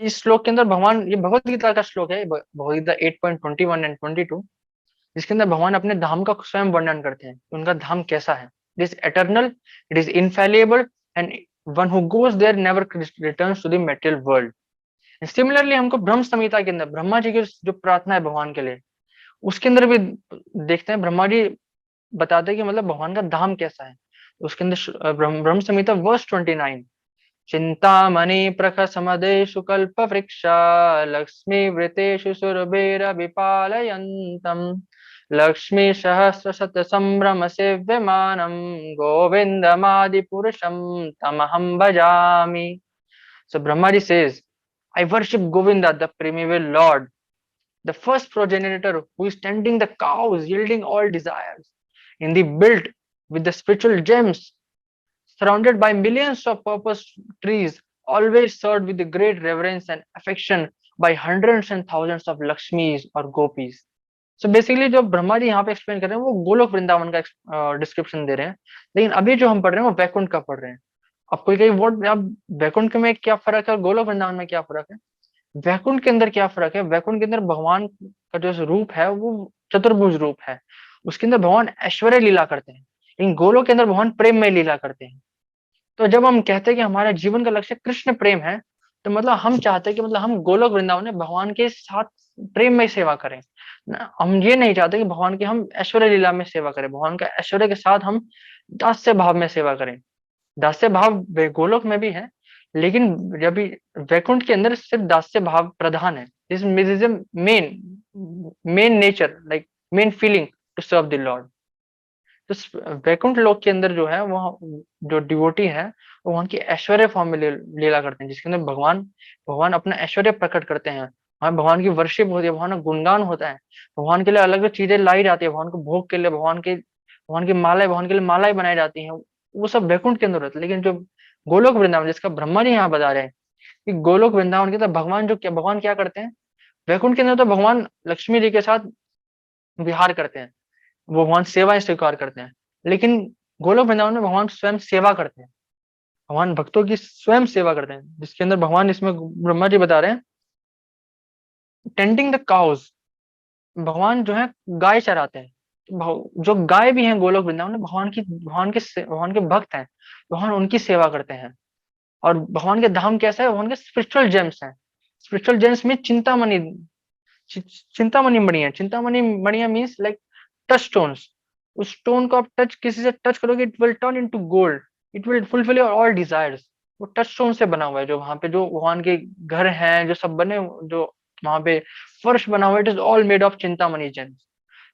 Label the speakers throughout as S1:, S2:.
S1: इस श्लोक के अंदर भगवान, ये भगवत गीता का श्लोक है, भगवत गीता 8.21 एंड 22, जिसके अंदर भगवान अपने धाम का स्वयं वर्णन करते हैं, उनका धाम कैसा है। It is eternal, it is infallible, and one who goes there never returns to the material world. Similarly हमको ब्रह्म संहिता के अंदर ब्रह्मा जी की जो प्रार्थना है भगवान के लिए, उसके अंदर भी देखते हैं ब्रह्मा जी बताते हैं कि मतलब भगवान का धाम कैसा है। उसके अंदर ब्रह्म ब्रह्म संहिता वर्स 29, चिंतामणि प्रखसमदेषु कल्पवृक्षा लक्ष्मीवृतेषु सुरभिरविपालयन्तम् लक्ष्मी सहस्रशत संभ्रम सेव्यमानं गोविन्दमादिपुरुषं तमहं भजामि. So Brahmaji says, I worship Govinda, the primeval Lord, the first progenitor who is tending the cows, yielding all desires, in the built with the spiritual gems, surrounded by millions of purpose trees, always served with the great reverence and affection by hundreds and thousands of Lakshmis or Gopis. So basically जो ब्रह्मा जी यहाँ पे explain कर रहे हैं वो गोलोक वृंदावन का description दे रहे हैं, लेकिन अभी जो हम पढ़ रहे हैं वो वैकुंठ का पढ़ रहे हैं. अब कोई कहीं वर्ड, अब वैकुंठ में क्या फर्क है और गोलोक वृंदावन में क्या फर्क है. वैकुंठ के अंदर क्या फर्क है, वैकुंठ के अंदर भगवान का जो रूप है वो चतुर्भुज रूप है, उसके अंदर भगवान ऐश्वर्य लीला करते हैं, लेकिन गोलोक के अंदर भगवान प्रेम में लीला करते हैं. तो जब हम कहते हैं कि हमारा जीवन का लक्ष्य कृष्ण प्रेम है, तो मतलब हम चाहते हैं कि मतलब हम गोलोक वृंदावन में भगवान के साथ प्रेम में सेवा करें. हम ये नहीं चाहते कि भगवान की हम ऐश्वर्य लीला में सेवा करें, भगवान का ऐश्वर्य के साथ हम दास्य भाव में सेवा करें. दास्य भाव गोलोक में भी है, लेकिन जब वैकुंठ के अंदर सिर्फ दास्य भाव प्रधान है. This is main main nature, like main feeling to serve the lord. तो वैकुंठ लोक के अंदर जो है वह जो डिवोटी है वो वहां की ऐश्वर्य फॉर्म में लीला करते हैं, जिसके अंदर भगवान भगवान अपना ऐश्वर्य प्रकट करते हैं. वहां भगवान की वर्शिप होती है, भगवान का गुणगान होता है, भगवान के लिए अलग अलग चीजें लाई जाती है, भगवान को भोग के लिए भगवान की मालाएं, भगवान के लिए मालाएं बनाई जाती हैं. वो सब वैकुंठ के अंदर होता है. लेकिन जो गोलोक वृंदावन जिसका ब्रह्मा जी यहाँ बता रहे हैं कि गोलोक वृंदावन के अंदर भगवान क्या करते हैं, वैकुंठ के अंदर तो भगवान लक्ष्मी जी के साथ विहार करते हैं, वो भगवान सेवाएं स्वीकार करते हैं. लेकिन गोलोक वृंदावन में भगवान स्वयं सेवा करते हैं, भगवान भक्तों की स्वयं सेवा करते हैं, जिसके अंदर भगवान इसमें ब्रह्मा जी बता रहे हैं टेंडिंग द काउज. भगवान जो है गाय चराते हैं. जो गाय भी हैं गोलोक वृंदावन में भगवान के भक्त हैं, भगवान उनकी सेवा करते हैं. और भगवान के धाम कैसा है, भगवान के स्पिरिचुअल जेम्स हैं. स्पिरिचुअल जेम्स में चिंतामणि मणि है. चिंतामणि मणि मीन्स लाइक टच स्टोन्स. उस स्टोन को आप किसी से टच करोगे, it will turn into gold, it will fulfil your all desires. वो टच स्टोन से बना हुआ है, जो वहां पे जो भगवान के घर हैं जो सब बने, जो वहां पे फर्श बना हुआ है, it is all made of Chintamani James,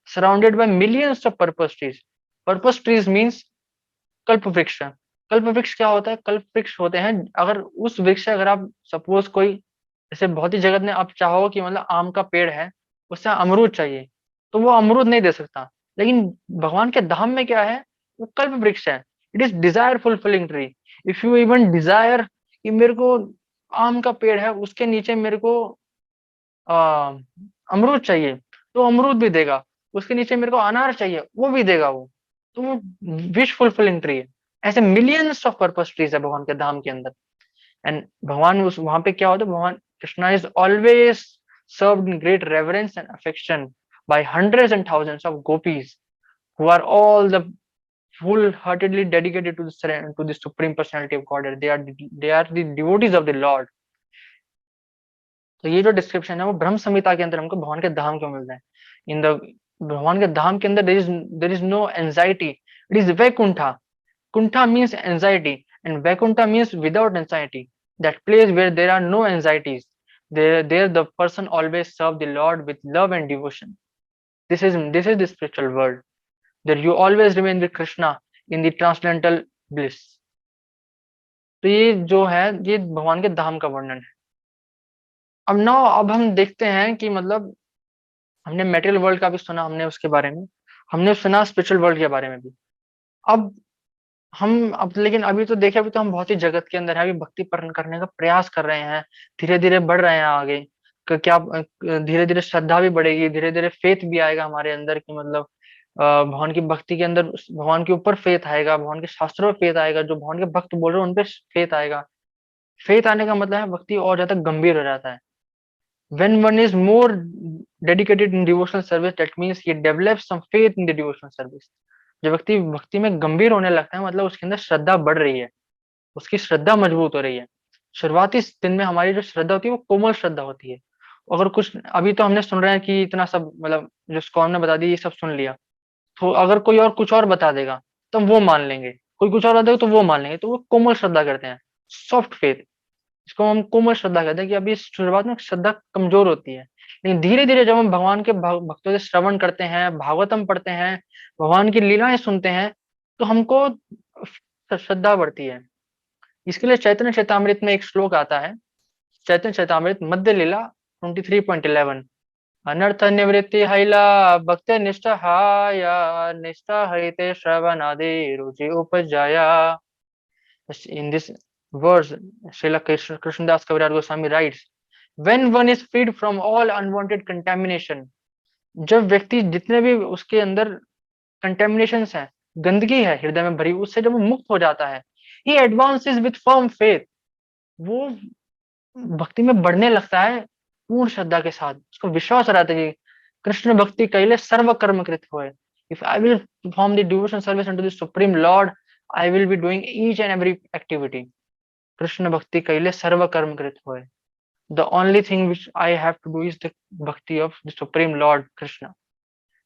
S1: surrounded by millions of purpose trees. Purpose trees means कल्प वृक्ष. कल्प वृक्ष क्या होता है, कल्प वृक्ष होते हैं, अगर उस वृक्ष से अगर आप सपोज कोई, जैसे भौतिक जगत में आप चाहो कि मतलब आम का पेड़ है, उससे अमरूद चाहिए, तो वो अमरूद नहीं दे सकता. लेकिन भगवान के धाम में क्या है, वो कल्प वृक्ष है. It is desire fulfilling tree. If you even desire कि मेरे को आम का पेड़ है, उसके नीचे मेरे को आ, अमरूद चाहिए, तो अमरूद भी देगा. उसके नीचे मेरे को अनार चाहिए, वो भी देगा वो. तो वो विश फुलफिलिंग ट्री है. ऐसे मिलियंस ऑफ पर्पस ट्रीज है भगवान के धाम के अंदर. एंड भगवान उस वहां पे क्या होता है, भगवान Krishna is always served in great reverence and affection by hundreds and thousands of gopis who are all the full heartedly dedicated to the supreme personality of God. They are the devotees of the Lord. तो ये जो description है वो ब्रह्म संहिता के अंदर हमको भगवान के धाम क्यों मिल रहा है. इन द भगवान के धाम के अंदर there is no anxiety, it is Vaikuntha. Kuntha means anxiety and Vaikuntha means without anxiety. That place where there are no anxieties, there the person always serve the Lord with love and devotion. This is the spiritual world, that you always remain with Krishna in the transcendental bliss. तो ये जो है ये भगवान के धाम का वर्णन है. अब हम देखते हैं कि मतलब हमने मेटेरियल वर्ल्ड का भी सुना, हमने उसके बारे में, हमने सुना स्पिरिचुअल वर्ल्ड के बारे में भी. अब अब लेकिन अभी तो देखे, अभी तो हम बहुत ही जगत के अंदर है, अभी भक्ति करने का प्रयास कर रहे हैं, धीरे धीरे बढ़ रहे हैं आगे. क्या धीरे धीरे श्रद्धा भी बढ़ेगी, धीरे धीरे फेथ भी आएगा हमारे अंदर की, मतलब भगवान की भक्ति के अंदर भगवान के ऊपर फेथ आएगा, भगवान के शास्त्रों में फेथ आएगा, जो भगवान के भक्त बोल रहे हैं उन पे फेथ आएगा. फेथ आने का मतलब है व्यक्ति और ज्यादा गंभीर हो जाता है। When one is more dedicated in devotional service, that means he develops some faith in the devotional service. जब व्यक्ति भक्ति में गंभीर होने लगता है मतलब उसके अंदर श्रद्धा बढ़ रही है, उसकी श्रद्धा मजबूत हो रही है। शुरुआती दिन में हमारी जो श्रद्धा होती है वो कोमल श्रद्धा होती है। अगर कुछ अभी तो हमने सुन रहे हैं कि इतना सब मतलब जो इस्कॉन ने बता दी ये सब सुन लिया, तो अगर कोई और कुछ और बता देगा तो हम वो मान लेंगे, कोई कुछ और बता देगा तो वो मान लेंगे, तो वो कोमल श्रद्धा करते हैं, सॉफ्ट फेथ। इसको हम कोमल श्रद्धा कहते हैं कि अभी शुरुआत में श्रद्धा कमजोर होती है, लेकिन धीरे धीरे जब हम भगवान के भक्तों से श्रवण करते हैं, भागवतम पढ़ते हैं, भगवान की लीलाएं सुनते हैं, तो हमको श्रद्धा बढ़ती है। इसके लिए चैतन्य चैतामृत में एक श्लोक आता है, चैतन्य चैतामृत मध्य लीला 23.11, अनर्थ निवृत्ति हैला भक्त निष्ठा हाया निष्ठा हईते श्रवणादि रुचि उपजाया। In this verse, Srila Krishnadas Kaviraj Goswami writes, when one is freed from all unwanted contamination, जब व्यक्ति जितने भी उसके अंदर कंटेमिनेशंस हैं, गंदगी है हृदय में भरी, उससे जब वो मुक्त हो जाता है, he advances with firm faith, वो भक्ति में बढ़ने लगता है पूर्ण श्रद्धा के साथ। उसको विश्वास रहता है कि कृष्ण भक्ति कैले सर्व कर्म कृत होए, if I will perform the devotion service unto the supreme lord, I will be doing each and every activity. Krishna भक्ति कैले सर्व कर्म कृत होए, the only thing which I have to do is the bhakti of the supreme lord Krishna.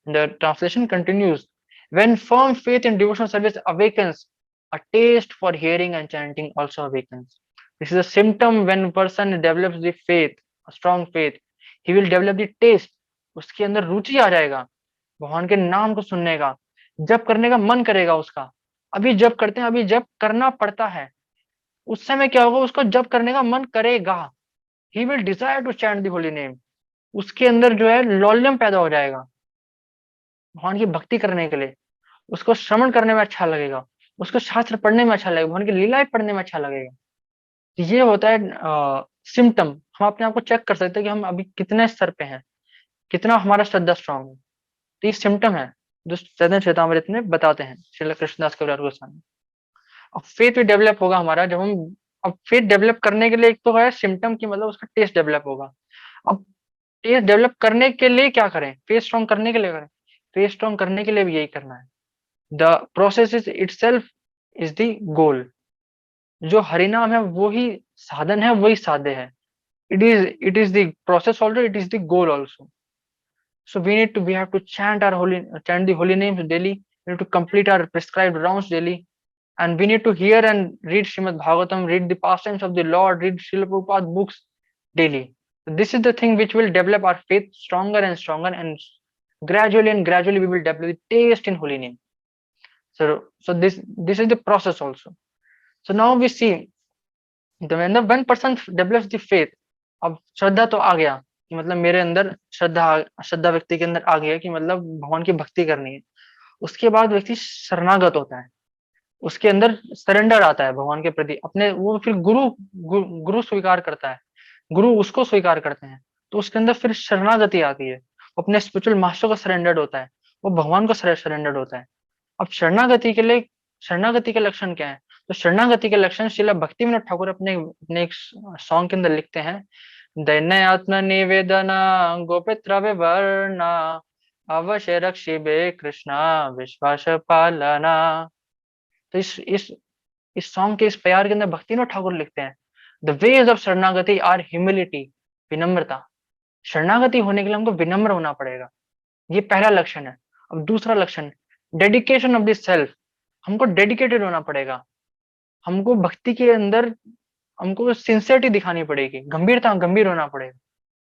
S1: The translation continues, when firm faith in devotional service awakens, a taste for hearing and chanting also awakens. This is a symptom when a person develops the faith, a strong faith, he will develop the taste, उसके अंदर रुचि आ जाएगा भगवान के नाम को सुनने का, जब करने का मन करेगा उसका। अभी जब करते हैं, अभी जब करना पड़ता है, उस समय क्या होगा, उसको जब करने का मन करेगा, he will desire to chant the holy name, उसके अंदर जो है लौल्यम पैदा हो जाएगा भगवान की भक्ति करने के लिए, उसको श्रवण करने में अच्छा लगेगा, उसको शास्त्र पढ़ने में अच्छा लगेगा, भगवान की लीलाएं पढ़ने में अच्छा लगेगा। तो ये होता है सिम्टम। हम अपने आप को चेक कर सकते हैं कि हम अभी कितने स्तर पे हैं, कितना हमारा श्रद्धा स्ट्रांग है। तो ये सिम्टम है जो चैतन्य चैतामृत में बताते हैं श्रील कृष्णदास कविराज गोस्वामी। अब फेथ भी डेवलप होगा हमारा जब हम, अब फेथ डेवलप करने के लिए एक तो है सिम्टम की मतलब उसका टेस्ट डेवलप होगा। अब टेस्ट डेवलप करने के लिए क्या करें, फेथ स्ट्रॉन्ग करने के लिए करें, फेथ स्ट्रॉन्ग करने के लिए भी यही करना है। The process is itself is the goal. जो हरिनाम है वो ही साधन है, वही साध्य है। It is the process also, it is the goal also. So we have to chant the holy names daily. We need to complete our prescribed rounds daily, and we need to hear and read Srimad Bhagavatam, read the pastimes of the Lord, read Srila Prabhupada books daily. So this is the thing which will develop our faith stronger and stronger, and gradually we will develop the taste in holy name. So this is the process also. So now we see when the one person develops the faith, अब श्रद्धा तो आ गया कि मतलब मेरे अंदर श्रद्धा व्यक्ति के अंदर आ गया कि मतलब भगवान की भक्ति करनी है। उसके बाद व्यक्ति शरणागत होता है, उसके अंदर सरेंडर आता है भगवान के प्रति, अपने वो फिर गुरु स्वीकार करता है, गुरु उसको स्वीकार करते हैं, तो उसके अंदर फिर शरणागति आती है, वो अपने स्पिरिचुअल मास्टर को सरेंडर्ड होता है, वो भगवान को सरेंडर्ड होता है। अब शरणागति के लिए शरणागति के लक्षण क्या है, तो शरणागति के लक्षण श्रीला भक्तिविनोद ठाकुर अपने अपने एक सॉन्ग के अंदर लिखते हैं, दैन्य आत्म निवेदना गोपित्र विवर्णा अवश्य रक्षिबे कृष्णा विश्वास पालना। तो इस सॉन्ग के इस प्यार के अंदर भक्तिविनोद ठाकुर लिखते हैं, द वेज ऑफ शरणागति आर ह्यूमिलिटी, विनम्रता। शरणागति होने के लिए हमको विनम्र होना पड़ेगा, ये पहला लक्षण है। अब दूसरा लक्षण, डेडिकेशन ऑफ द सेल्फ, हमको डेडिकेटेड होना पड़ेगा, हमको भक्ति के अंदर हमको सिंसियरिटी दिखानी पड़ेगी, गंभीर होना पड़ेगा,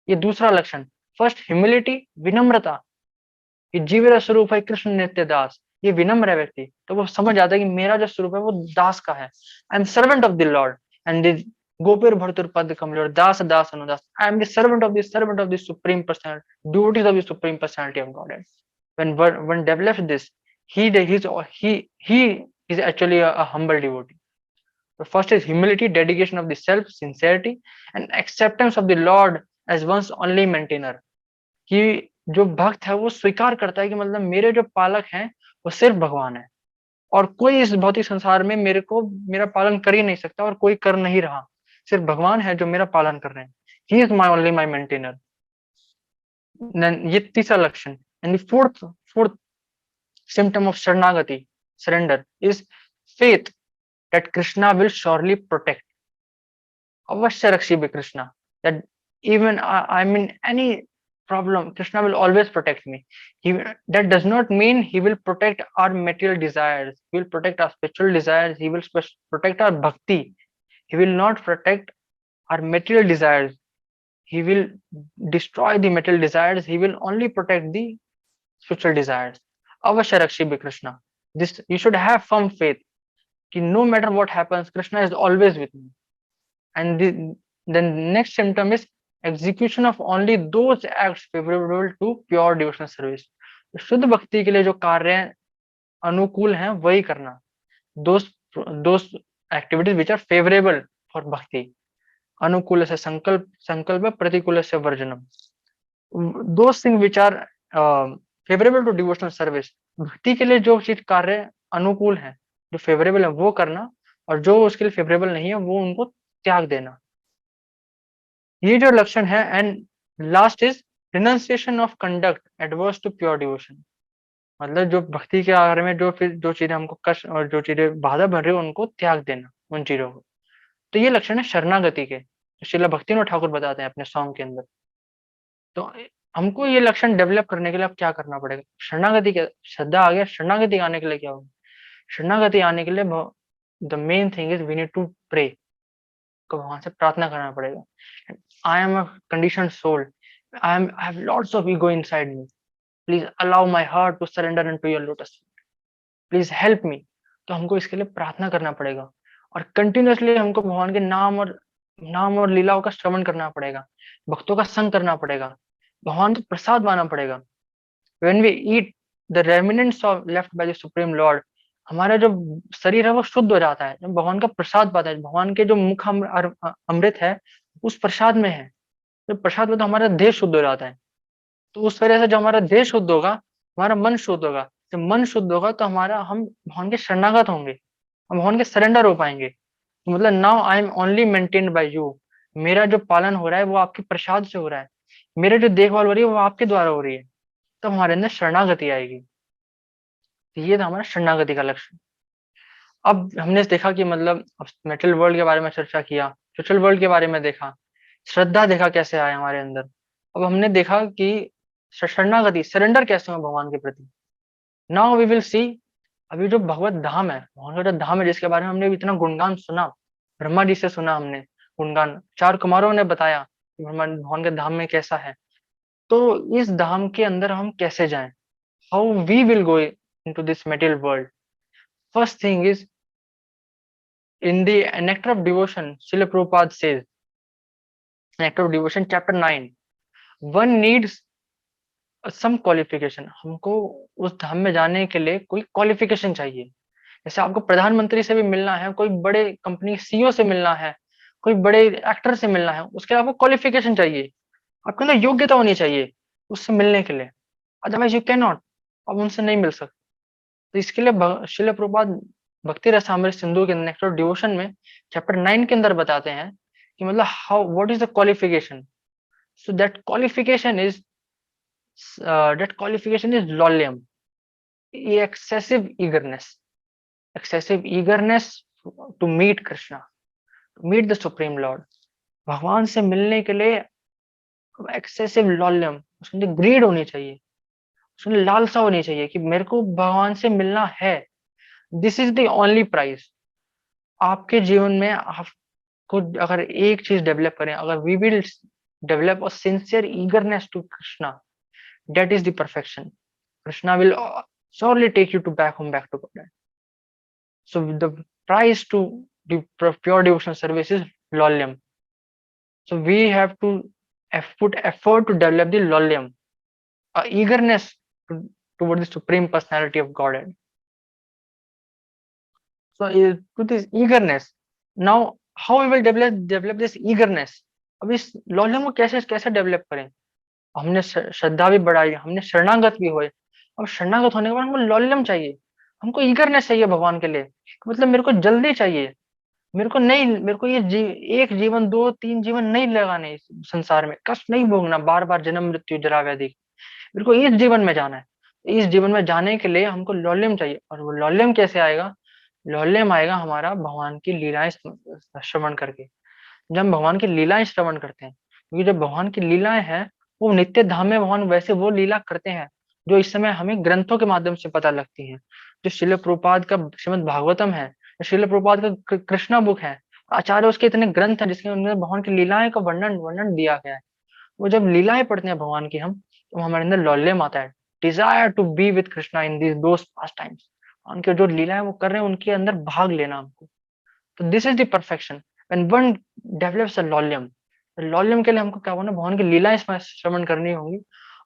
S1: ये दूसरा लक्षण। फर्स्ट ह्यूमिलिटी, विनम्रता, ये जीवेरा स्वरूप है कृष्ण नित्य दास, ये विनम्र है व्यक्ति, तो वो समझ आता है कि मेरा जो स्वरूप है वो दास का है, I am servant of the lord and गोपेर भरतुर पद कमलोर दास दास अनुदास, I am the servant of the supreme personality, devotees of the supreme personality of God. When one develops this, he is actually a humble devotee. The first is humility, dedication of the self, sincerity, and acceptance of the Lord as one's only maintainer. कि जो भक्त है वो स्वीकार करता है कि मतलब मेरे जो पालक हैं वो सिर्फ भगवान है, और कोई इस भौतिक संसार में मेरे को मेरा पालन कर ही नहीं सकता और कोई कर नहीं रहा। सिर्फ भगवान है जो मेरा पालन कर रहे हैं। He is my only my maintainer. ये तीसरा लक्षण। एंड फोर्थ symptom of शरणागति, surrender, is faith that Krishna will surely protect. अवश्य रक्षिबे Krishna, that even I'm in any problem, Krishna will always protect me. That does not mean he will protect our material desires, he will protect our spiritual desires, he will protect our bhakti. He will not protect our material desires, he will destroy the material desires, he will only protect the spiritual desires. Avashya Rakshibi Krishna. This you should have firm faith कि no matter what happens, Krishna is always with me. And the next symptom is execution of only those acts favorable to pure devotional service. शुद्ध भक्ति के लिए जो कार्य अनुकूल हैं वही करना. Those activities which are favorable for bhakti. अनुकूल से संकल्प प्रतिकूल से वर्जनम. Those things which are favorable to devotional service. भक्ति के लिए जो चीज कार्य अनुकूल है, जो फेवरेबल है वो करना, और जो उसके लिए फेवरेबल नहीं है वो उनको त्याग देना. ये जो लक्षण है. And last is renunciation of conduct adverse to pure devotion. मतलब जो भक्ति के आगे में जो चीजें हमको कष्ट और जो चीजें बाधा बन रही है उनको त्याग देना, उन चीजों को. तो ये लक्षण है शरणागति के, श्रील भक्तिनाथ ठाकुर बताते हैं अपने सॉन्ग के अंदर. तो हमको ये लक्षण डेवलप करने के लिए अब क्या करना पड़ेगा? शरणागति के, श्रद्धा आ गया, शरणागति आने के लिए क्या होगा? शरणागति आने के लिए the main thing is we need to pray. को भगवान से प्रार्थना करना पड़ेगा. I am a condition soul, I have lots of ego inside me, please allow my heart to surrender into your lotus, please help me. तो हमको इसके लिए प्रार्थना करना पड़ेगा और कंटिन्यूअसली हमको भगवान के नाम और लीलाओं का श्रवण करना पड़ेगा, भक्तों का संग करना पड़ेगा, भगवान को प्रसाद माना पड़ेगा. When we eat the remnants of left by the Supreme Lord, हमारा जो शरीर है वो शुद्ध हो जाता है जब भगवान का प्रसाद पाता है. भगवान के जो मुख अमृत है उस प्रसाद में है. जब प्रसाद में तो हमारा देह शुद्ध हो जाता है. तो उस तरह से जब हमारा देह शुद्ध होगा, हमारा मन शुद्ध होगा. जब मन शुद्ध होगा तो हम भगवान के शरणागत होंगे, हम भगवान के सरेंडर हो पाएंगे. तो मतलब now I am only maintained by you. मेरा जो पालन हो रहा है वो आपके प्रसाद से हो रहा है, मेरे जो देखभाल हो रही है वो आपके द्वारा हो रही है. तब हमारे अंदर शरणागति आएगी. तो ये था हमारा शरणागति का लक्ष्य. अब हमने देखा कि मतलब मेटेरियल वर्ल्ड के बारे में चर्चा किया, स्पिरिचुअल वर्ल्ड के बारे में देखा, श्रद्धा देखा कैसे आया हमारे अंदर. अब हमने देखा कि शरणागति, सरेंडर कैसे हो भगवान के प्रति. नाउ वी विल सी, अभी जो भगवत धाम है, भगवान का जो धाम है जिसके बारे में हमने इतना गुणगान सुना, ब्रह्मा जी से सुना हमने गुणगान, 4 कुमारों ने बताया कि भगवान के धाम में कैसा है. तो इस धाम के अंदर हम कैसे जाएं? How we will go into this material world. First thing is, in the Nectar of Devotion, Srila Prabhupada says, Nectar of Devotion chapter 9, one needs some qualification. हमको उस धाम में जाने के लिए कोई क्वालिफिकेशन चाहिए. जैसे आपको प्रधानमंत्री से भी मिलना है, कोई बड़े कंपनी सीईओ से मिलना है, कोई बड़े एक्टर से मिलना है, उसके लिए आपको क्वालिफिकेशन चाहिए, आपके अंदर योग्यता होनी चाहिए उससे मिलने के लिए. अदरवाइज यू कैन नॉट, आप उनसे नहीं मिल सकते. तो इसके लिए श्रील प्रभुपाद भक्ति रसामृत सिंधु के नेक्टर ऑफ डिवोशन में चैप्टर 9 के अंदर बताते हैं कि मतलब how what is the qualification. So that qualification is laulyam, excessive eagerness to meet Krishna, to meet the Supreme Lord. भगवान से मिलने के लिए एक्सेसिव लॉल्यम, उसके अंदर ग्रीड होनी चाहिए, उसमें लालसा होनी चाहिए कि मेरे को भगवान से मिलना है. This is the only price. आपके जीवन में आपको अगर एक चीज डेवलप करें, अगर we will develop a sincere eagerness to Krishna, that is the perfection. Krishna will surely take you to back home, back to God. So the price to the pure devotional service is lollyam. So we have to put effort to develop the lollyam, eagerness toward the supreme personality of Godhead. So to this eagerness, now how we will develop this eagerness. अब इस लॉल्यम को कैसे develop करें? हमने श्रद्धा भी बढ़ाई, हमने शरणागत भी हुए. अब शरणागत होने के बाद हमको लॉल्यम चाहिए, हमको ईगरनेस चाहिए भगवान के लिए. मतलब मेरे को जल्दी चाहिए, मेरे को एक जीवन, दो तीन जीवन नहीं लगाने इस संसार में, कष्ट नहीं भोगना, बार बार जन्म मृत्यु जरा व्याधि। मेरे को इस जीवन में जाना है। इस जीवन में जाने के लिए हमको लौल्यम चाहिए, और वो लौल्यम कैसे आएगा? लौल्यम आएगा हमारा भगवान की लीलाएं श्रवण करके। जब हम भगवान की लीलाएं श्रवण करते हैं, क्योंकि जब भगवान की लीलाएं हैं, वो नित्य धाम में भगवान वैसे वो लीला करते हैं जो इस समय हमें ग्रंथों के माध्यम से पता लगती हैं। जो शिल प्रभुपाद का श्रीमद् भागवतम है, शिल प्रभुपाद का कृष्णा बुक है, आचार्य उसके इतने ग्रंथ हैं जिसके अंदर भगवान की लीलाएं का वर्णन वर्णन दिया गया है। वो जब लीलाएं पढ़ते हैं भगवान की हम, तो हमारे अंदर लौल्यम आता है, desire to be with Krishna in these those past times. उनके जो लीलाएं वो कर रहे हैं उनके अंदर भाग लेना हमको। तो this is the perfection when one develops a laulyam. लॉल्यम के लिए हमको क्या होना, भगवान की लीलाएं श्रवण करनी होगी,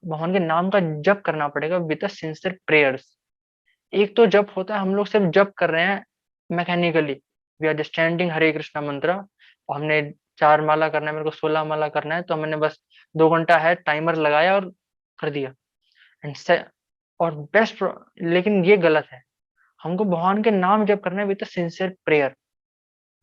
S1: भगवान के नाम का जप करना पड़ेगा विद सिंसियर प्रेयर्स। एक तो जप होता है, हम लोग सिर्फ जप कर रहे हैं mechanically, we are just chanting Hare Krishna mantra, और हमने 4 माला करना है, मेरे को 16 माला करना है, तो मैंने बस 2 घंटा है टाइमर लगाया और कर दिया। एंड और बेस्ट, लेकिन ये गलत है। हमको भगवान के नाम जप करना है with sincere prayer,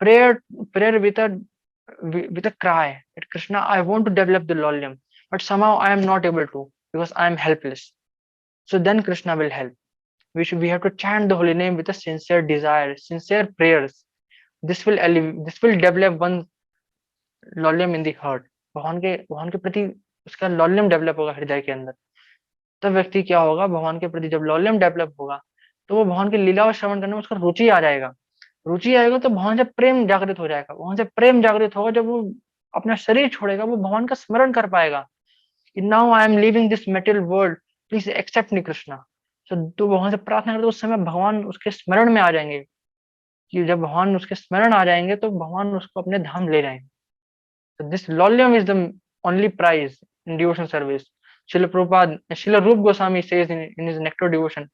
S1: prayer prayer with a cry that Krishna, I want to develop the lolium, but somehow I am not able to because I am helpless. So then Krishna will help. We have to chant the holy name with a sincere desire, sincere prayers. This will develop one lolium in the heart. भगवान के प्रति उसका लॉल्यम develop होगा हृदय के अंदर। तब व्यक्ति क्या होगा, भगवान के प्रति जब लॉल्यम डेवलप होगा, तो वो भगवान की लीला और श्रवण करने में उसका रुचि आ जाएगा। रुचि आएगा तो भगवान से प्रेम जागृत हो जाएगा। भगवान से प्रेम जागृत होगा जब वो अपना शरीर छोड़ेगा, वो भगवान का स्मरण कर पाएगा कि now I am living this material world, please accept me Krishna. तो भगवान से प्रार्थना करते उस समय भगवान उसके स्मरण में आ जाएंगे, कि जब भगवान उसके स्मरण आ जाएंगे तो भगवान उसको अपने धाम ले जाएंगे। तो this laulyam is the only price in devotion service. Shrila Prabhupada, Shrila Rupa Goswami says in his nectar devotion,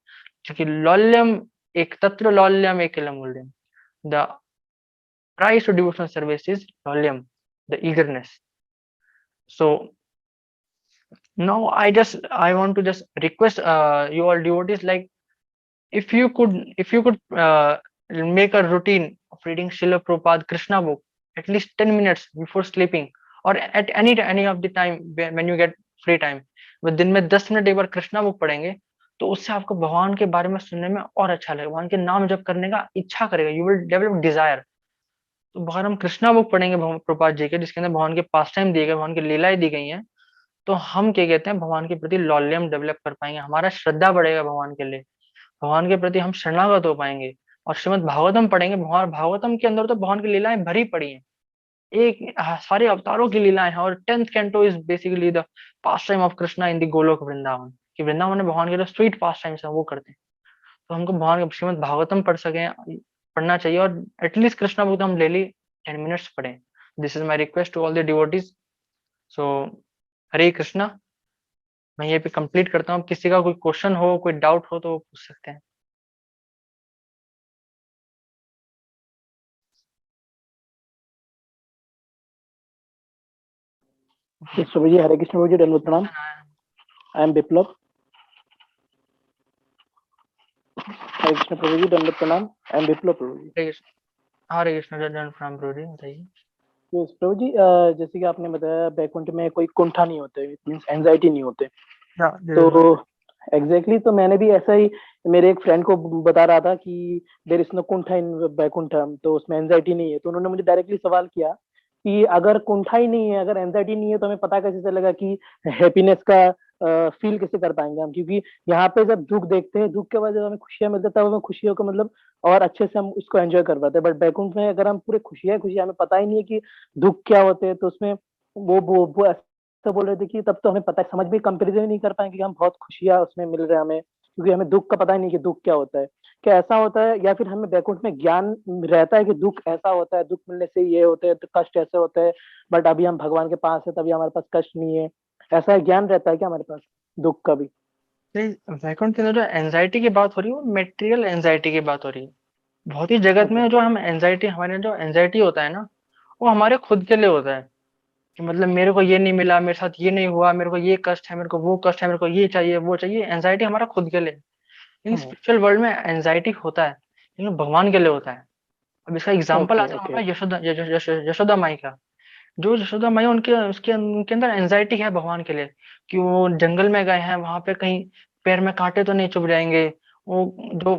S1: क्योंकि लॉल्यम एक तत्र लॉल्यम एक मूल्यम, the price to devotional service is volume, the eagerness. So now I want to just request you all devotees, like if you could make a routine of reading Srila Prabhupada Krishna book at least 10 minutes before sleeping, or at any of the time when you get free time, वो दिन में 10 minute एक बार Krishna book पढ़ेंगे, तो उससे आपको भगवान के बारे में सुनने में और अच्छा लगेगा, भगवान के नाम जप करने का इच्छा करेगा, यू विल डेवलप डिजायर। तो अगर हम कृष्णा बुक पढ़ेंगे प्रभुपाद जी के, जिसके अंदर भगवान के पास टाइम दिए गए, भगवान की लीलाएं दी गई हैं, तो हम क्या कहते हैं, भगवान के प्रति लॉल्यम डेवलप कर पाएंगे, हमारा श्रद्धा बढ़ेगा भगवान के लिए, भगवान के प्रति हम शरणागत हो पाएंगे। और श्रीमद् भागवतम पढ़ेंगे, भगवान भागवतम के अंदर तो भगवान की लीलाएं भरी पड़ी हैं, एक सारे अवतारों की लीलाएं हैं, और 10th canto is basically the pass time of Krishna in the Golok Vrindavan, कि वृंदावन में भगवान के जो स्वीट पास टाइम्स है वो करते हैं। तो हमको भगवान के श्रीमद् भागवतम पढ़ना चाहिए, और एटलीस्ट कृष्णा बुक हम डेली 10 मिनट्स पढ़ें। This is my request to all the devotees. So Hare Krishna. मैं ये पे कंप्लीट करता हूँ, किसी का कोई क्वेश्चन हो, कोई डाउट हो तो वो पूछ सकते हैं।
S2: प्रभु जी, हरे कृष्ण प्रभु जी, दंडवत प्रणाम। I am Biplab. हरे कृष्ण प्रभु जी, दंडवत प्रणाम। I am Biplab Prabhu ji.
S1: हरे कृष्ण, दंडवत प्रणाम प्रभु जी, बताइए।
S2: प्रभु जी, जैसे कि आपने बताया बैकुंठ में कोई कुंठा नहीं होते, मींस एंजाइटी नहीं होते। तो एग्जैक्टली तो मैंने भी ऐसा ही मेरे एक फ्रेंड को बता रहा था कि देयर इज नो कुंठा इन बैकुंठम, तो उसमें एंजाइटी नहीं है। तो उन्होंने मुझे डायरेक्टली सवाल किया कि अगर कुंठा ही नहीं है, अगर एंजाइटी नहीं है, तो हमें पता कैसे चलेगा कि हैप्पीनेस का फील कैसे कर पाएंगे हम? क्योंकि यहाँ पे जब दुख देखते हैं, दुख के बाद जब हमें खुशियां मिलती है, तब हमें खुशियों को मतलब और अच्छे से हम उसको एंजॉय कर पाते हैं। बट बैकुंठ में अगर हम पूरे खुशियां खुशियां, हमें पता ही नहीं है कि दुख क्या होते हैं, तो उसमें वो ऐसा बोल रहे थे कि तब तो हमें पता है, समझ भी कंपेरिजन नहीं कर पाएंगे कि हम बहुत खुशियां उसमें मिल रहे हैं हमें, क्योंकि हमें दुख का पता ही नहीं कि दुख क्या होता है। क्या ऐसा होता है, या फिर हमें बैकुंठ में ज्ञान रहता है कि दुख ऐसा होता है, दुख मिलने से ये होते हैं, तो कष्ट ऐसे होते हैं, बट अभी हम भगवान के पास है तभी हमारे पास कष्ट नहीं है, ऐसा ज्ञान रहता है क्या हमारे पास दुख का भी?
S1: वैकुंठ के अंदर जो एंजाइटी की बात हो रही है वो मेटेरियल एंजाइटी की बात हो रही है। भौतिक जगत में जो हम एंजाइटी, हमारे जो एंजाइटी होता है ना, वो हमारे खुद के लिए होता है, कि मतलब मेरे को ये नहीं मिला, मेरे साथ ये नहीं हुआ, मेरे को ये कष्ट है, मेरे को वो कष्ट है, मेरे को ये चाहिए वो चाहिए। एंजाइटी हमारा खुद के लिए। इन स्पिरिचुअल वर्ल्ड में एंजाइटी होता है, लेकिन भगवान के लिए होता है। अब इसका एग्जांपल
S2: ओके
S1: आता है
S2: ओके।
S1: हमारा यशोदा माई का। जो यशोदा मैया उनके अंदर एंजाइटी है भगवान के लिए, कि वो जंगल में गए हैं, वहां पे कहीं पैर में कांटे तो नहीं चुभ जाएंगे, वो जो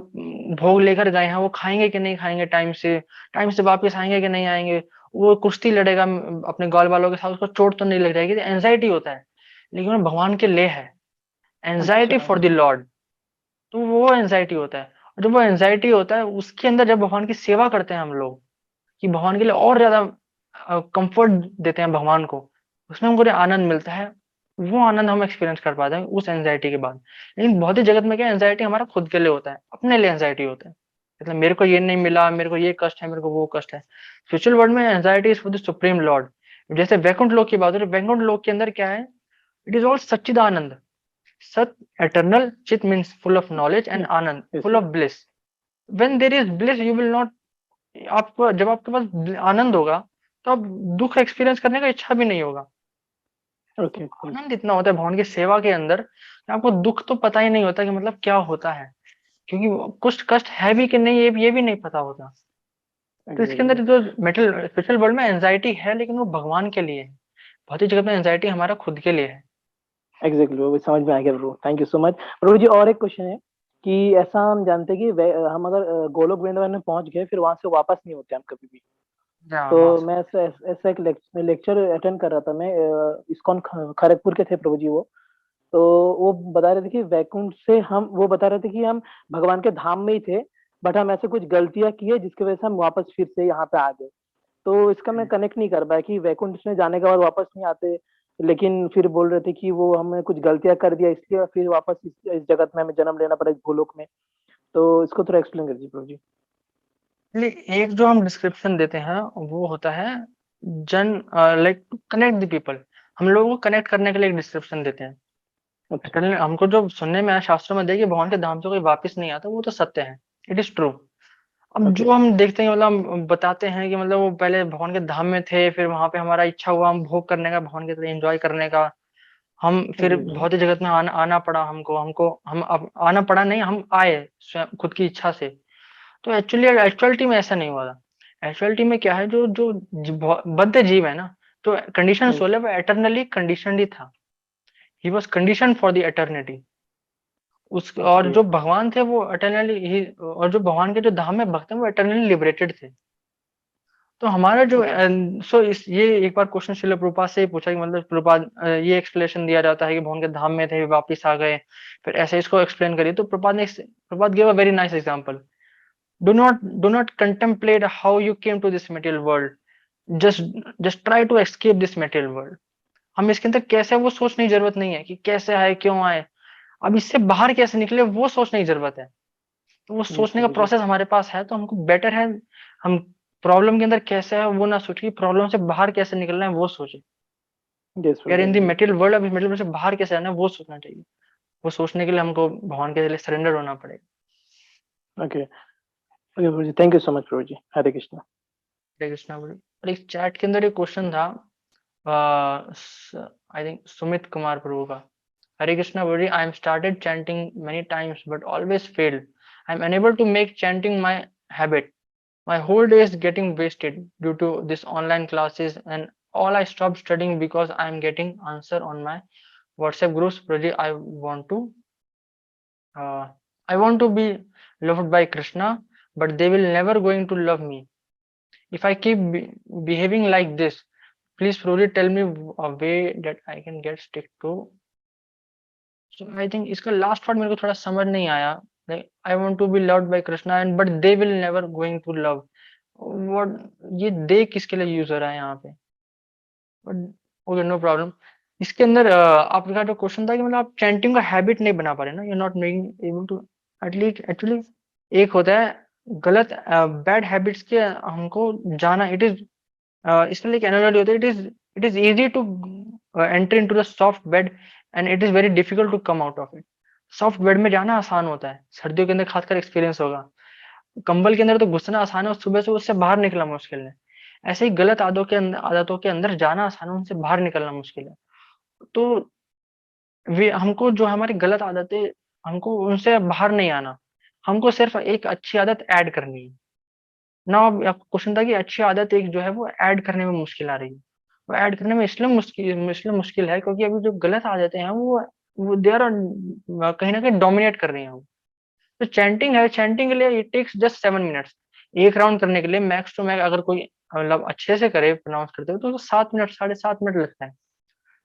S1: भोग लेकर गए हैं वो खाएंगे कि नहीं खाएंगे, टाइम से वापस आएंगे कि नहीं आएंगे, वो कुश्ती लड़ेगा अपने ग्वाल वालों के साथ, उसको चोट तो नहीं लग जाएगी, एंजाइटी होता है। लेकिन वो भगवान के लिए है, एंजाइटी
S2: अच्छा।
S1: For the lord. तो वो एंजाइटी होता है। और जब वो एंजाइटी होता है उसके अंदर, जब भगवान की सेवा करते हैं हम लोग, कि भगवान के लिए और ज्यादा कंफर्ट देते हैं भगवान को, उसमें हमको जो आनंद मिलता है, वो आनंद हम एक्सपीरियंस कर पाते हैं उस एंजाइटी के बाद। लेकिन भौतिक जगत में क्या, एंजाइटी हमारा खुद के लिए होता है, अपने लिए एंजाइटी होता है, मतलब मेरे को ये नहीं मिला, मेरे को ये कष्ट है, मेरे को वो कष्ट है। स्पिरिचुअल वर्ल्ड में anxiety is for the supreme Lord. जैसे वैकुंठ लोक की बात हो रही है, वैकुंठ लोक के अंदर क्या है, इट इज ऑल सच्चिदानंद। सत, eternal, chit means full of knowledge, and anand,
S2: yes.
S1: full of bliss. When there is bliss you will not, आपको जब आपके पास आनंद होगा तो आप दुख एक्सपीरियंस करने का इच्छा भी नहीं होगा।
S2: ओके।
S1: आनंद इतना होता है भगवान की सेवा के अंदर कि आपको दुख तो पता ही नहीं होता कि मतलब क्या होता है, क्योंकि कुछ कष्ट है भी कि नहीं ये भी नहीं पता होता। तो इसके
S2: एग्जैक्टली।
S1: अंदर जो मेटल स्पिरिचुअल वर्ल्ड में एंजाइटी है, लेकिन वो भगवान के लिए है। भौतिक जगत में एंजाइटी हमारा खुद के लिए है।
S2: एग्जैक्टली वो समझ में आ गया bro, thank you so much. Prabhu ji और एक क्वेश्चन है कि ऐसा हम जानते हैं कि हम अगर गोलोक वृंदावन में पहुंच गए फिर वहां से वापस नहीं होते हम कभी भी।
S1: हाँ
S2: तो
S1: बस।
S2: मैं ऐसा एक लेक्चर अटेंड कर रहा था मैं, इस्कॉन खड़गपुर के थे प्रभु जी वो। तो वो बता रहे थे कि वैकुंठ से हम, वो बता रहे थे कि हम भगवान के धाम में ही थे, बट हम ऐसे कुछ गलतियां की है जिसकी वजह से हम वापस फिर से यहाँ पे आ गए। तो इसका मैं कनेक्ट नहीं कर पाया कि वैकुंठ में जाने के बाद वापस नहीं आते, लेकिन फिर बोल रहे थे कि वो हमने कुछ गलतियां कर दिया इसलिए फिर वापस इस जगत में हमें जन्म लेना पड़ा, इस भूलोक में। तो इसको थोड़ा एक्सप्लेन कर दीजिए प्रभु जी।
S1: एक्चुअली एक जो हम डिस्क्रिप्शन देते हैं वो होता है जन, like to connect the people, हम लोगों को कनेक्ट करने के लिए एक डिस्क्रिप्शन देते हैं।
S2: अच्छा।
S1: एक्चुअली हमको जो सुनने में आया शास्त्रों में, देखिए भगवान के धाम से कोई वापस नहीं आता, वो तो सत्य है, इट इज ट्रू। अब
S2: ओके।
S1: जो हम देखते हैं, मतलब हम बताते हैं कि मतलब वो पहले भगवान के धाम में थे, फिर वहां पे हमारा इच्छा हुआ हम भोग करने का, भगवान के साथ एंजॉय करने का, हम फिर
S2: एग्जैक्टली।
S1: भौतिक जगत में आना पड़ा हमको हमको हम अब आना पड़ा नहीं, हम आए स्वयं खुद की इच्छा से। तो एक्चुअली एक्चुअलिटी में ऐसा नहीं हुआ था। एक्चुअलिटी में क्या है, जो जो बद्ध जीव है ना, जो कंडीशन सोल है, वो एटर्नली कंडीशनड ही था। He was condition for the eternity. उस और
S2: ओके।
S1: जो भगवान थे वो एटर्नली ही, और जो भगवान के जो धाम में भक्त हैं वो एटर्नली लिबरेटेड थे। तो हमारा जो
S2: ओके।
S1: सो इस ये एक बार क्वेश्चन शिला प्रभुपाद से ही पूछा कि मतलब प्रभुपाद, ये एक्सप्लेनेशन दिया जाता है कि भगवान के धाम में थे वापिस आ गए, फिर ऐसे इसको एक्सप्लेन करिए। तो Prabhupada give a very nice example. Do not contemplate how you came to this material world. Just try to escape this material world. हम इसके अंदर कैसे, वो सोचने की जरूरत नहीं है कि कैसे आए क्यों आए, अब इससे बाहर कैसे निकले वो सोचने की जरूरत है। तो वो
S2: जी
S1: सोचने का
S2: प्रभु जी।
S1: प्रोसेस हमारे पास है, तो हमको बेटर है हम प्रॉब्लम के अंदर कैसे है वो ना सोचिए, प्रॉब्लम से बाहर कैसे निकलना है वो सोचे।
S2: यस
S1: यार
S2: प्रभु
S1: इन दी
S2: जी।
S1: मटेरियल वर्ल्ड, अभी मटेरियल से बाहर कैसे आना है वो सोचना चाहिए। वो सोचने के लिए हमको भगवान के लिए सरेंडर होना पड़ेगा।
S2: Okay. Okay Prabhu ji, thank you so much Prabhu ji, Hare Krishna.
S1: Hare Krishna बोले। और एक चैट के अंदर एक क्वेश्चन था, आई थिंक सुमित कुमार प्रभु का। Hare Krishna Buddy, I am started chanting many times but always failed. I am unable to make chanting my habit. My whole day is getting wasted due to this online classes and all. I stopped studying because I am getting answer on my WhatsApp groups. Praji, uh, I want to be loved by Krishna, but they will never going to love me if I keep behaving like this. Please, Praji, tell me a way that I can get stick to. So I think इसका last part मेरे को थोड़ा समझ नहीं आया। Like I want to be loved by Krishna and but they will never going to love, what, ये दे किसके लिए यूज हो रहा है यहाँ पे, बट ओके नो प्रॉब्लम। इसके अंदर आपका जो क्वेश्चन था कि मतलब आप चैंटिंग का हैबिट नहीं बना पा रहे ना, you not making able to, at least actually एक होता है गलत बैड हैबिट्स के हमको जाना, इट इज इसके लिए एक एनालॉजी होता है, it is easy to enter into the soft bed and it is very difficult to come out of it. Soft bed में जाना आसान होता है, सर्दियों के अंदर खासकर एक्सपीरियंस होगा। कंबल के अंदर तो घुसना आसान है और सुबह से उससे बाहर निकलना मुश्किल है। ऐसे ही गलत आदतों के अंदर जाना आसान है, उनसे बाहर निकलना मुश्किल है। तो वे हमको जो हमारी गलत आदतें, हमको उनसे बाहर नहीं आना, हमको सिर्फ एक अच्छी आदत ऐड करनी है। ना आपका क्वेश्चन था कि अच्छी आदत एक जो है वो ऐड करने में मुश्किल आ रही है। वो ऐड करने में इसलिए मुश्किल है क्योंकि अभी जो गलत आदतें हैं वो देर आर कहीं ना कहीं डोमिनेट कर रही हैं वो। तो चैंटिंग है, चैंटिंग के लिए इट टेक्स जस्ट 7 मिनट्स। एक राउंड करने के लिए मैक्स टू मैक्स, अगर कोई मतलब अच्छे से करे प्रोनाउंस करते हो तो 7 मिनट, 7.5 मिनट लगता है।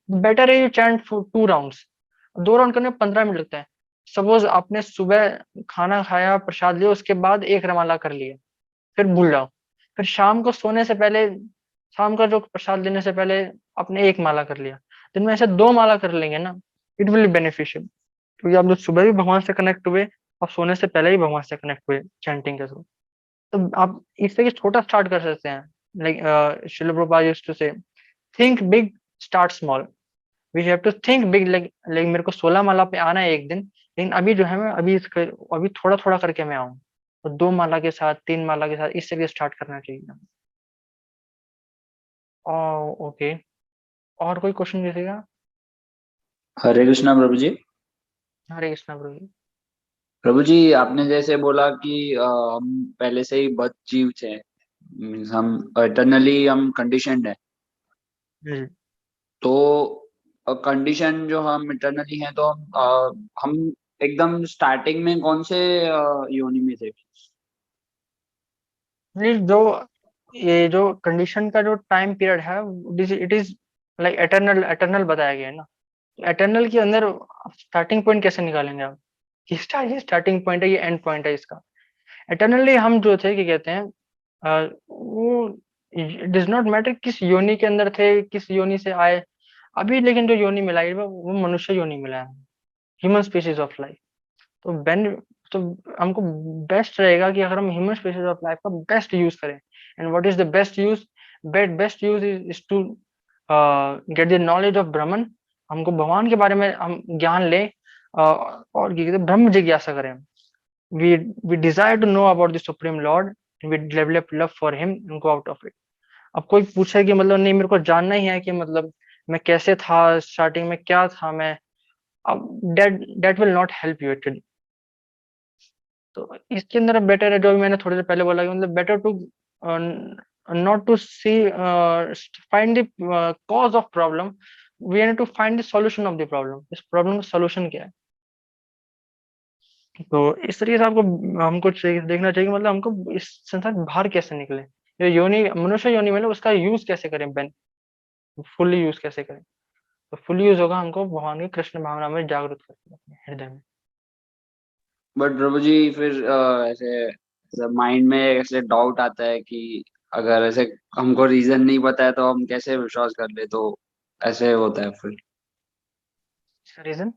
S1: बेटर है you chant for 2 rounds. 2 round करने में 15 मिनट लगता है। सपोज आपने सुबह खाना खाया, प्रसाद लिया, उसके बाद एक रमाला कर लिया, फिर भूल जाओ। फिर शाम को सोने से पहले, शाम का जो प्रसाद लेने से पहले आपने एक माला कर लिया। दिन में ऐसे 2 माला कर लेंगे ना, इट विल बी बेनिफिशियल। क्योंकि आप जो सुबह भी भगवान से कनेक्ट हुए, आप सोने से पहले ही भगवान से कनेक्ट हुए चैंटिंग के थ्रू। तो आप इससे कि छोटा स्टार्ट कर सकते हैं। Like Shrila Prabhupada used to say, think big, start small. We have to think big. Like मेरे को 16 माला पे आना है एक दिन, लेकिन अभी जो है मैं अभी थोड़ा थोड़ा करके मैं आऊँ। तो 2 माला के साथ, 3 माला के साथ, इससे भी स्टार्ट करना चाहिए। ओके। और कोई क्वेश्चन किसी का?
S3: हरे कृष्णा प्रभु जी।
S1: हरे कृष्णा प्रभु जी।
S3: प्रभु जी, आपने जैसे बोला कि हम पहले से ही बद्ध जीव थे, मीन्स हम इटरनली हम कंडीशनड है।
S1: जी।
S3: तो कंडीशन जो हम इटरनली हैं, तो हम एकदम स्टार्टिंग में कौन से योनि में थे?
S1: नहीं, जो ये जो कंडीशन का जो टाइम पीरियड है, it is like eternal, eternal बताया गया है ना। एटर्नल के अंदर स्टार्टिंग पॉइंट कैसे निकालेंगे आप? ये स्टार्टिंग पॉइंट है, ये एंड पॉइंट है इसका। एटर्नली हम जो थे, क्या कहते हैं, वो इट डज नॉट मैटर किस योनि के अंदर थे, किस योनि से आए। अभी लेकिन जो योनि मिला है वो मनुष्य योनि मिला है, ह्यूमन स्पीशीज ऑफ लाइफ। तो बेन तो हमको बेस्ट रहेगा कि अगर हम ह्यूमन स्पीशीज ऑफ लाइफ का बेस्ट यूज करें। And what is the best use? Best use is to get the knowledge of Brahman. हमको भगवान के बारे में हम ज्ञान लें, और क्या कहते हैं, ब्रह्म जिज्ञासा करें। We we desire to know about the supreme lord, we develop love for him and go out of it. अब कोई पूछे कि मतलब नहीं, मेरे को जानना ही है कि मतलब मैं कैसे था, स्टार्टिंग में क्या था मैं, अब that that will not help you actually. तो इसके अंदर बेटर है, जो भी मैंने थोड़ी देर पहले बोला कि मतलब better to not to see find the cause of problem, we need to find the solution of the problem. इस प्रॉब्लम का सॉल्यूशन क्या है? तो इस तरीके से आपको हमको देखना चाहिए, मतलब हमको इस संसार से बाहर कैसे निकले, जो योनि मनुष्य योनि मिले उसका यूज कैसे करें, बेन फुल्ली यूज कैसे करें। तो फुल यूज होगा हमको भगवान की कृष्ण भावना में जागृत करके अपने हृदय में।
S3: बट प्रभु जी, फिर ऐसे माइंड में ऐसे डाउट आता है कि अगर ऐसे हमको रीजन नहीं पता है तो हम कैसे विश्वास कर ले, तो ऐसे होता है फिर।
S1: इसका रीजन?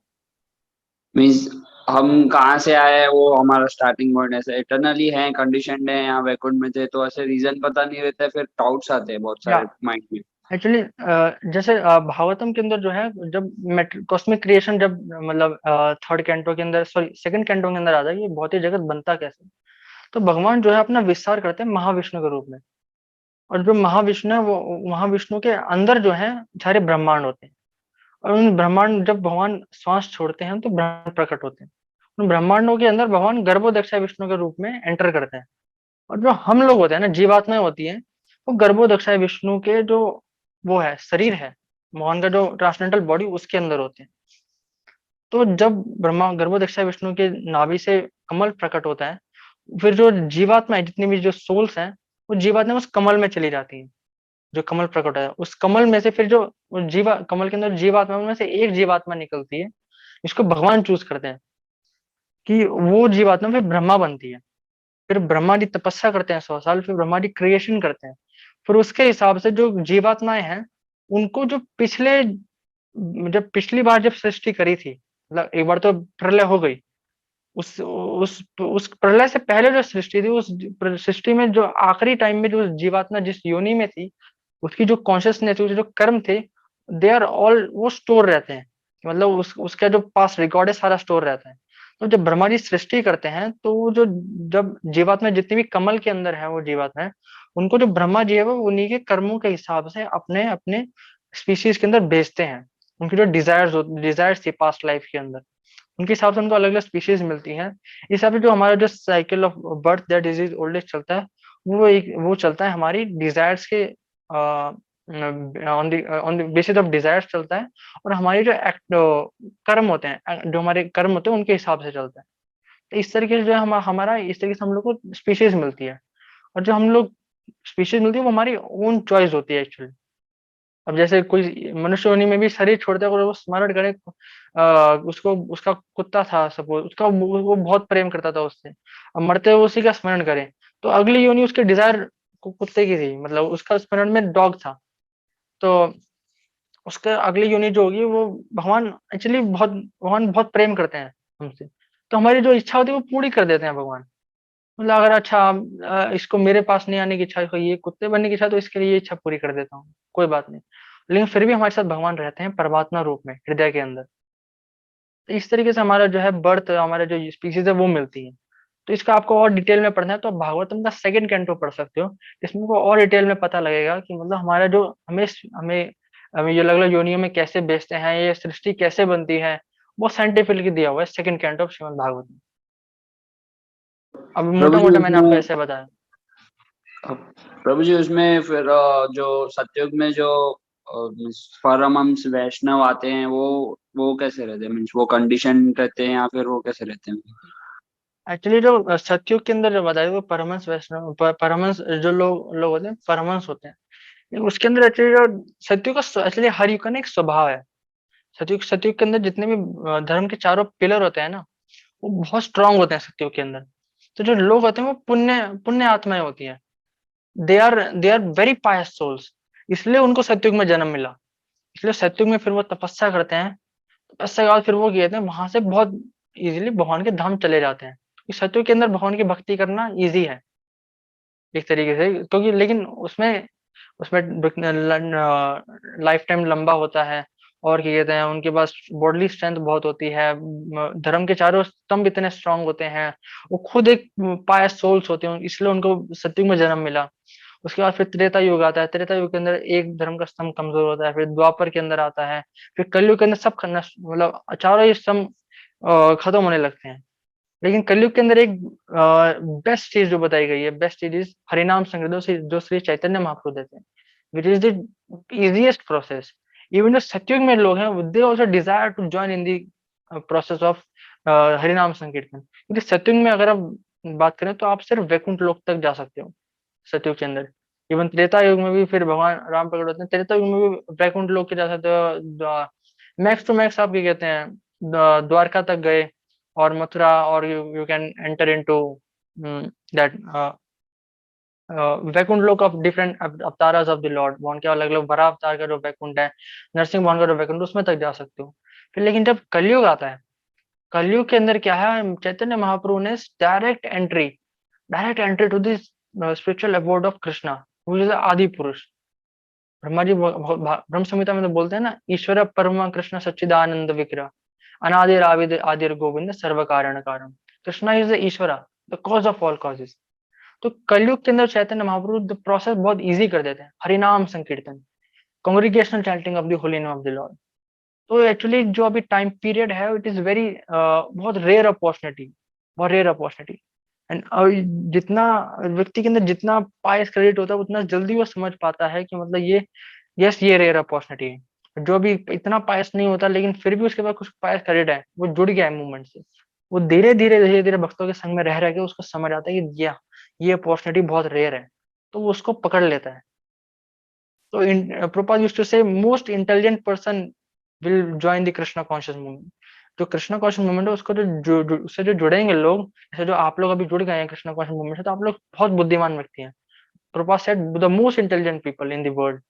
S3: मीन्स हम कहाँ से आए हैं, वो हमारा स्टार्टिंग पॉइंट ऐसे इटरनली है, कंडीशनड है, यहाँ वैकुंठ में थे, तो ऐसे रीजन पता नहीं रहता है, फिर डाउट्स आते हैं बहुत
S1: या
S3: सारे माइंड में।
S1: एक्चुअली जैसे भागवतम के अंदर जो है, जब कॉस्मिक क्रिएशन, जब मतलब थर्ड कैंटो के अंदर, सॉरी सेकंड कैंटो के अंदर आता है कि भौतिक जगत बनता कैसे। तो भगवान जो है अपना विस्तार करते हैं महाविष्णु के रूप में। और जो महाविष्णु है, वो महाविष्णु के अंदर जो है सारे ब्रह्मांड होते हैं। और उन ब्रह्मांड, जब भगवान श्वास छोड़ते हैं तो ब्रह्मांड प्रकट होते हैं। उन ब्रह्मांडों के अंदर भगवान गर्भोदक्षा विष्णु के रूप में एंटर करते हैं। और जो हम लोग होते हैं ना, जीवात्माएं होती हैं, वो गर्भोदक्षा विष्णु के जो वो है शरीर है, भगवान का जो ट्रांसडेंटल बॉडी उसके अंदर होते हैं। तो जब ब्रह्मा गर्भोदक्षा विष्णु के नाभि से कमल प्रकट होता है, फिर जो जीवात्माएं, जितनी भी जो सोल्स हैं, वो जीवात्मा उस कमल में चली जाती है। जो कमल प्रकट है उस कमल में से फिर जो वो जीवा कमल के अंदर जीवात्मा में से एक जीवात्मा निकलती है, इसको भगवान चूज करते हैं कि वो जीवात्मा फिर ब्रह्मा बनती है। फिर ब्रह्मा जी तपस्या करते हैं 100 साल, फिर ब्रह्मा जी क्रिएशन करते हैं। फिर उसके हिसाब से जो जीवात्माएं हैं, उनको जो जब पिछली बार जब सृष्टि करी थी, मतलब एक बार तो प्रलय हो गई, उस प्रलय से पहले जो सृष्टि थी, उस सृष्टि में जो आखिरी टाइम में जो जीवात्मा जिस योनि में थी, उसकी जो कॉन्शियसनेस थी, उसके जो कर्म थे, दे आर ऑल, वो स्टोर रहते हैं। मतलब उसका जो पास्ट रिकॉर्ड है सारा स्टोर रहता है। तो जब ब्रह्मा जी सृष्टि करते हैं, तो वो जो जब जीवात्मा जितनी भी कमल के अंदर है वो जीवात्मा है, उनको जो ब्रह्मा जी है वो उन्हीं के कर्मों के हिसाब से अपने अपने स्पीशीज के अंदर भेजते हैं। उनकी जो डिजायर्स थी पास्ट लाइफ के अंदर, उनके हिसाब से उनको अलग अलग स्पीशीज मिलती हैं। इस हिसाब से जो हमारा जो cycle of birth death disease old age चलता है, वो चलता है हमारी डिजायर्स के on the basis of desires चलता है, और हमारी जो कर्म होते हैं, जो हमारे कर्म होते हैं उनके हिसाब से चलता है। तो इस तरीके से जो है हमारा इस तरीके से हम लोग को स्पीशीज मिलती है, और जो हम लोग स्पीशीज मिलती है वो हमारी ओन चॉइस होती है एक्चुअली। अब जैसे कोई मनुष्य योनि में भी शरीर छोड़ता है और वो स्मरण करे, उसको उसका कुत्ता था सपोज, उसका वो बहुत प्रेम करता था उससे, अब मरते हुए उसी का स्मरण करे, तो अगली योनि उसके डिजायर कुत्ते की थी, मतलब उसका स्मरण में डॉग था, तो उसका अगली योनि जो होगी वो भगवान एक्चुअली भगवान बहुत प्रेम करते हैं हमसे, तो हमारी जो इच्छा होती है वो पूरी कर देते हैं भगवान। मतलब अगर अच्छा इसको मेरे पास नहीं आने की इच्छा है, इसको ये कुत्ते बनने की इच्छा है, तो इसके लिए ये इच्छा पूरी कर देता हूँ, कोई बात नहीं। लेकिन फिर भी हमारे साथ भगवान रहते हैं परमात्मा रूप में हृदय के अंदर। तो इस तरीके से हमारा जो है बर्थ, हमारा जो स्पीसीज है वो मिलती है। तो इसका आपको और डिटेल में पढ़ना है तो आप भागवतम का सेकंड कैंटो पढ़ सकते हो। इसमें को और डिटेल में पता लगेगा कि मतलब हमारा जो हमें हमें हमें ये अलग अलग योनियों में कैसे बेचते हैं, ये सृष्टि कैसे बनती है, वो साइंटिफिकली दिया हुआ है second canto of Shrimad Bhagavat में। अब
S3: प्रभु
S1: मोटा
S3: जी
S1: मोटा मैंने आपको
S3: उसमें
S1: ऐसे बताया।
S3: प्रभु जी उसमें फिर जो सतयुग में जो परमहंस वैष्णव आते हैं वो कैसे रहते हैं, मीन्स वो कंडीशन रहते हैं या फिर वो कैसे रहते हैं?
S1: एक्चुअली जो सतयुग के अंदर जो बताया वो परमहंस वैष्णव परमहंस जो लोग लोग होते हैं परमहंस होते हैं। लेकिन उसके अंदर एक्चुअली जो सतयुग का एक्चुअली हर युग का ना एक स्वभाव है। सतयुग के अंदर जितने भी धर्म के चारों पिलर होते हैं ना, वो बहुत स्ट्रांग होते हैं सतयुग के अंदर। तो जो लोग होते हैं वो पुण्य पुण्य आत्माएं होती हैं। They are very pious souls, इसलिए उनको सतयुग में जन्म मिला। इसलिए सतयुग में फिर वो तपस्या करते हैं, तपस्या के बाद फिर वो कहते हैं वहां से बहुत इजीली भगवान के धाम चले जाते हैं। क्योंकि सतयुग के अंदर भगवान की भक्ति करना इजी है एक तरीके से, क्योंकि लेकिन उसमें उसमें लाइफ टाइम लंबा होता है, और क्या कहते हैं उनके पास बॉडीली स्ट्रेंथ बहुत होती है, धर्म के चारों स्तंभ इतने स्ट्रांग होते हैं, वो खुद एक पायस सोल्स होते हैं, इसलिए उनको सतयुग में जन्म मिला। उसके बाद फिर त्रेता युग आता है, त्रेता युग के अंदर एक धर्म का स्तंभ कमजोर होता है, फिर द्वापर के अंदर आता है, फिर कलयुग के अंदर सब मतलब चारों ही स्तंभ खत्म होने लगते हैं। लेकिन कलयुग के अंदर एक बेस्ट चीज जो बताई गई है, बेस्ट चीज इज हरिनाम संग्रह जो श्री चैतन्य महाप्रभु देते हैं, which is the easiest process. Even जो सतयुग में लोग हैं they also desire to join in the process of harinam sankirtan, क्योंकि सतयुग में अगर आप बात करें तो आप सिर्फ वैकुंठ लोक तक जा सकते हो सतयुग के अंदर। इवन त्रेता युग में भी फिर भगवान राम प्रकट होते हैं, त्रेता युग में भी वैकुंठ लोक के जा सकते हो। मैक्स टू मैक्स आप क्या कहते हैं द्वारका तक गए, और मथुरा, और you can enter into that Vaikuntha lok of different avataras of the lord, भगवान के अलग अलग बड़ा अवतार का जो वैकुंठ है, नरसिंह भगवान का जो वैकुंठ उसमें तक जा सकते हो। फिर लेकिन जब कलयुग आता है, कलयुग के अंदर क्या है, चैतन्य महाप्रभु ने direct entry to this spiritual abode of Krishna, who is Adi Purush. Brahma ji ब्रह्म संहिता में तो बोलते हैं ना, ईश्वर परमा कृष्ण सच्चिदानंद विग्रह, अनादिर आविद आदिर गोविंद सर्व कारण कारण। Krishna is the Ishvara, the cause of all causes. तो कलयुग के अंदर चैतन्य महाप्रभु द प्रोसेस बहुत इजी कर देते हैं, हरिनाम संकीर्तन, congregational chanting of the holy name of the lord. तो एक्चुअली जो अभी टाइम पीरियड है इट इज वेरी बहुत रेयर अपॉर्चुनिटी, बहुत रेयर अपॉर्चुनिटी। एंड जितना व्यक्ति के अंदर जितना पायस क्रेडिट होता है उतना जल्दी वो समझ पाता है कि मतलब ये, यस ये रेयर अपॉर्चुनिटी है। जो भी इतना पायस नहीं होता लेकिन फिर भी उसके बाद कुछ पायस क्रेडिट है, वो जुड़ गया है मूवमेंट से, वो धीरे धीरे भक्तों के संग में रह रह के उसको समझ आता है कि ये अपॉर्चुनिटी बहुत रेयर है, तो वो उसको पकड़ लेता है। तो Prabhupada used to say most intelligent person will join the Krishna conscious movement। जो कृष्णा कॉन्शियस मूवमेंट है उसको उससे जो जुड़ेंगे लोग, जैसे जो आप लोग अभी जुड़ गए हैं कृष्णा कॉन्शियस मूवमेंट से, तो आप लोग बहुत बुद्धिमान व्यक्ति हैं। Prabhupada said the most intelligent people in the world.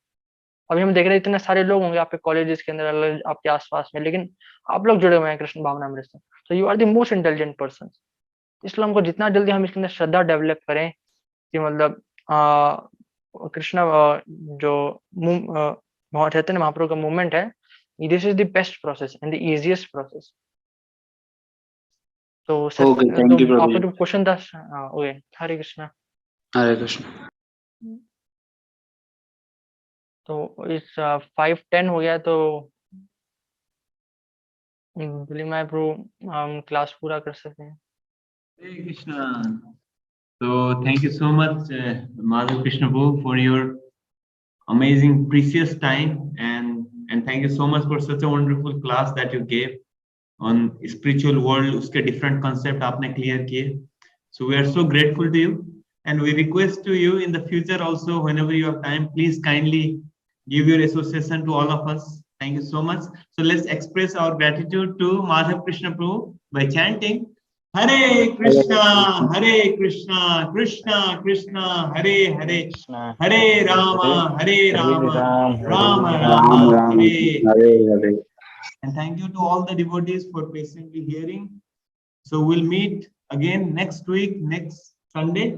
S1: अभी हम देख रहे हैं इतने सारे लोग होंगे आपके कॉलेजेस के अंदर अलग आपके आसपास में, लेकिन आप लोग जुड़े हुए हैं कृष्ण भावनामृत से, तो you are the most intelligent person. इसलिए हमको जितना जल्दी हम इसके अंदर श्रद्धा डेवलप करें कि मतलब कृष्णा जो चैतन्य महाप्रभु का मूवमेंट है, this is the best process and the easiest process. तो
S3: ओके,
S1: तो
S3: थैंक यू प्रभु
S1: आपका
S3: जी।
S1: जो क्वेश्चन था, ओके, हरे कृष्णा।
S3: हरे कृष्ण।
S1: तो इस 5:10 हो गया, तो बिली माय ब्रो हम क्लास पूरा कर सकते हैं।
S4: हरे Krishna. So thank you so much, Madhav Krishna Prabhu, for your amazing, precious time, and thank you so much for such a wonderful class that you gave on spiritual world. उसके different concept आपने clear किए. So we are so grateful to you, and we request to you in the future also, whenever you have time, please kindly give your association to all of us. Thank you so much. So let's express our gratitude to Madhav Krishna Prabhu by chanting Hare Krishna, Krishna Krishna, Hare Hare, Hare Rama, Rama, Rama, Hare.
S3: Hare.
S4: And thank you to all the devotees for patiently hearing. So we'll meet again next week, next Sunday,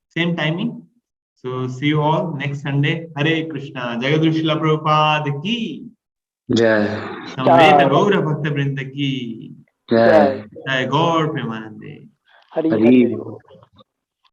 S4: same timing. So see you all next Sunday. Hare Krishna. Jagadru Srila Prabhupada ki.
S3: Jai.
S4: Samveta Gaura Bhakta Vrinda ki.
S3: Jai.
S4: Jai Gaur Premanande.
S2: Hari
S3: Hari
S2: Hari बोल।